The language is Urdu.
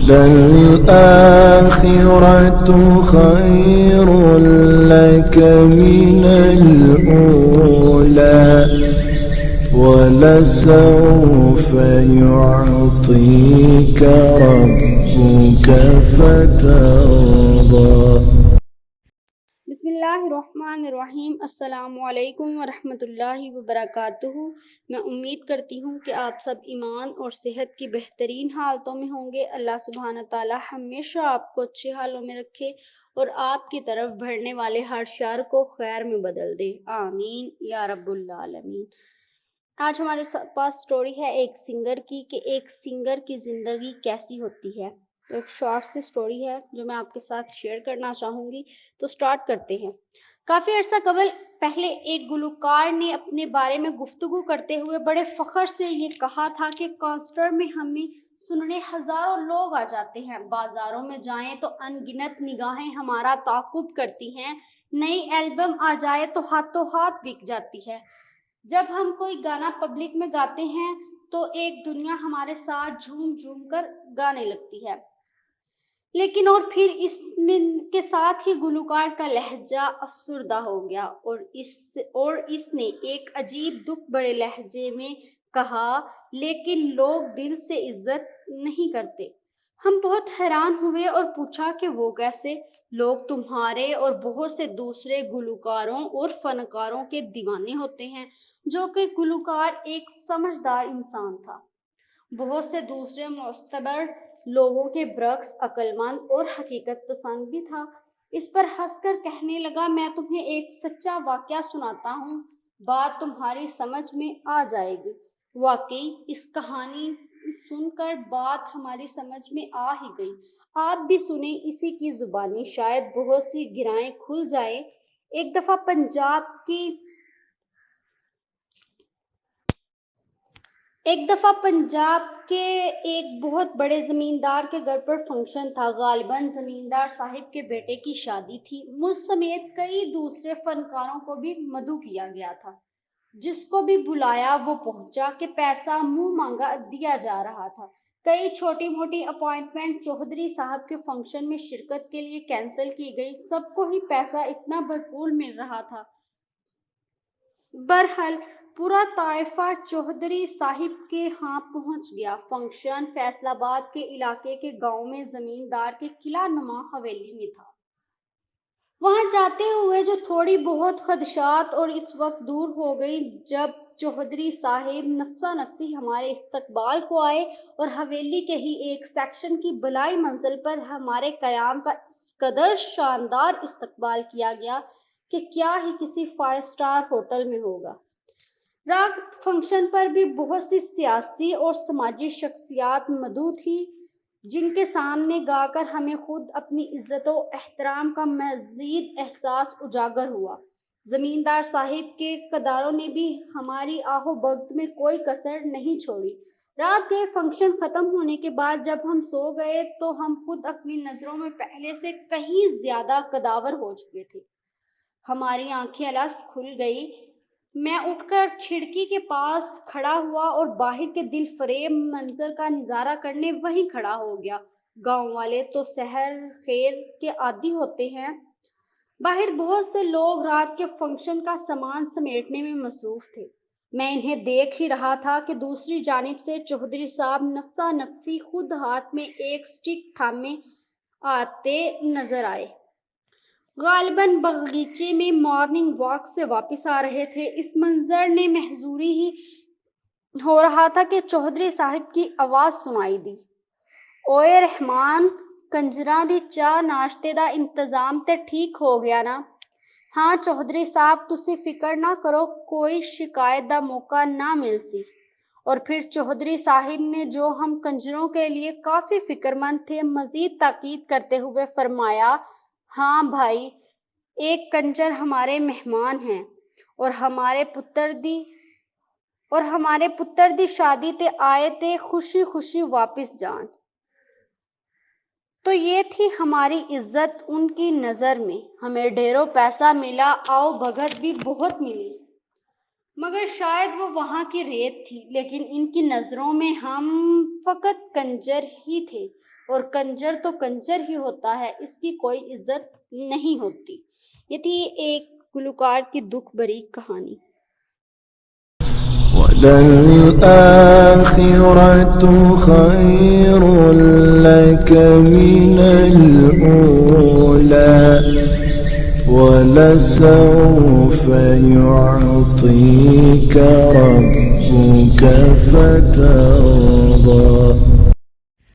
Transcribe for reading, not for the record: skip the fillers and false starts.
للآخرة خير لك من الأولى ولسوف يعطيك ربك فترضى۔ بسم اللہ الرحمن الرحیم۔ السلام علیکم ورحمۃ اللہ وبرکاتہ۔ میں امید کرتی ہوں کہ آپ سب ایمان اور صحت کی بہترین حالتوں میں ہوں گے۔ اللہ سبحانہ تعالی ہمیشہ آپ کو اچھے حالوں میں رکھے اور آپ کی طرف بڑھنے والے ہر شر کو خیر میں بدل دے، آمین یا رب العالمین۔ آج ہمارے پاس سٹوری ہے ایک سنگر کی، کہ ایک سنگر کی زندگی کیسی ہوتی ہے۔ ایک شارٹ سی سٹوری ہے جو میں آپ کے ساتھ شیئر کرنا چاہوں گی، تو سٹارٹ کرتے ہیں۔ کافی عرصہ قبل پہلے ایک گلوکار نے اپنے بارے میں گفتگو کرتے ہوئے بڑے فخر سے یہ کہا تھا کہ کنسرٹ میں ہمیں سننے ہزاروں لوگ آ جاتے ہیں، بازاروں میں جائیں تو ان گنت نگاہیں ہمارا تعاقب کرتی ہیں، نئی البم آ جائے تو ہاتھوں ہاتھ بک جاتی ہے، جب ہم کوئی گانا پبلک میں گاتے ہیں تو ایک دنیا ہمارے ساتھ جھوم جھوم کر گانے لگتی ہے۔ لیکن اور پھر اس کے ساتھ ہی گلوکار کا لہجہ افسردہ ہو گیا اور اس نے ایک عجیب دکھ بڑے لہجے میں کہا، لیکن لوگ دل سے عزت نہیں کرتے۔ ہم بہت حیران ہوئے اور پوچھا کہ وہ کیسے؟ لوگ تمہارے اور بہت سے دوسرے گلوکاروں اور فنکاروں کے دیوانے ہوتے ہیں، جو کہ گلوکار ایک سمجھدار انسان تھا، بہت سے دوسرے معتبر لوگوں کے برعکس عقل مند اور حقیقت پسند بھی تھا۔ اس پر ہنس کر کہنے لگا، میں تمہیں ایک سچا واقعہ سناتا ہوں، بات تمہاری سمجھ میں آ جائے گی۔ واقعی اس کہانی سن کر بات ہماری سمجھ میں آ ہی گئی۔ آپ بھی سنیں اسی کی زبانی، شاید بہت سی گہرائیں کھل جائیں۔ ایک دفعہ پنجاب کے ایک بہت بڑے زمیندار کے گھر پر فنکشن تھا۔ غالباً زمیندار صاحب کے بیٹے کی شادی تھی۔ مجھ سمیت کئی دوسرے فنکاروں کو بھی مدعو کیا گیا تھا۔ جس کو بھی بلایا وہ پہنچا کہ پیسہ منہ مانگا دیا جا رہا تھا۔ کئی چھوٹی موٹی اپوائنٹمنٹ چودھری صاحب کے فنکشن میں شرکت کے لیے کینسل کی گئی، سب کو ہی پیسہ اتنا بھرپور مل رہا تھا۔ بہرحال پورا طائفہ چودھری صاحب کے ہاں پہنچ گیا۔ فنکشن فیصل آباد کے علاقے کے گاؤں میں زمیندار کے قلعہ نما حویلی میں تھا۔ وہاں جاتے ہوئے جو تھوڑی بہت خدشات اور اس وقت دور ہو گئی جب چودھری صاحب نفسا نفسی ہمارے استقبال کو آئے اور حویلی کے ہی ایک سیکشن کی بلائی منزل پر ہمارے قیام کا اس قدر شاندار استقبال کیا گیا کہ کیا ہی کسی 5 اسٹار ہوٹل میں ہوگا۔ رات فنکشن پر بھی بہت سی سیاسی اور سماجی شخصیات مدعو تھی، جن کے سامنے گا کر ہمیں خود اپنی عزت و احترام کا مزید احساس اجاگر ہوا۔ زمیندار صاحب کے قداروں نے بھی ہماری آہ و بھگت میں کوئی کسر نہیں چھوڑی۔ رات کے فنکشن ختم ہونے کے بعد جب ہم سو گئے تو ہم خود اپنی نظروں میں پہلے سے کہیں زیادہ قداور ہو چکے تھے۔ ہماری آنکھیں الست کھل گئی۔ میں اٹھ کر کھڑکی کے پاس کھڑا ہوا اور باہر کے دل فریب منظر کا نظارہ کرنے وہیں کھڑا ہو گیا۔ گاؤں والے تو سحر خیر کے عادی ہوتے ہیں۔ باہر بہت سے لوگ رات کے فنکشن کا سامان سمیٹنے میں مصروف تھے۔ میں انہیں دیکھ ہی رہا تھا کہ دوسری جانب سے چودھری صاحب نفسا نفسی خود ہاتھ میں ایک سٹک تھامے آتے نظر آئے۔ غالباً باغیچے میں مارننگ واک سے واپس آ رہے تھے۔ اس منظر نے محظوری ہی ہو رہا تھا کہ چودھری صاحب کی آواز سنائی دی، اوئے رحمان، کنجراں دی چاہ ناشتے دا انتظام تے ٹھیک ہو گیا نا؟ ہاں چودھری صاحب، تسی فکر نہ کرو، کوئی شکایت دا موقع نہ مل سی۔ اور پھر چودھری صاحب نے، جو ہم کنجروں کے لیے کافی فکر مند تھے، مزید تاکید کرتے ہوئے فرمایا، ہاں بھائی، ایک کنجر ہمارے مہمان ہیں اور ہمارے پتر دی شادی تے آئے تے خوشی خوشی واپس جان۔ تو یہ تھی ہماری عزت ان کی نظر میں۔ ہمیں ڈھیروں پیسہ ملا، آؤ بھگت بھی بہت ملی، مگر شاید وہ وہاں کی ریت تھی، لیکن ان کی نظروں میں ہم فقط کنجر ہی تھے۔ اور کنجر تو کنجر ہی ہوتا ہے، اس کی کوئی عزت نہیں ہوتی۔ یہ تھی ایک گلوکار کی دکھ بھری کہانی۔ وَلَلْآخِرَةُ خَيْرٌ لَكَ مِنَ الْأُولَى وَلَسَوْفَ يُعْطِيكَ رَبُّكَ فَتَرْضَى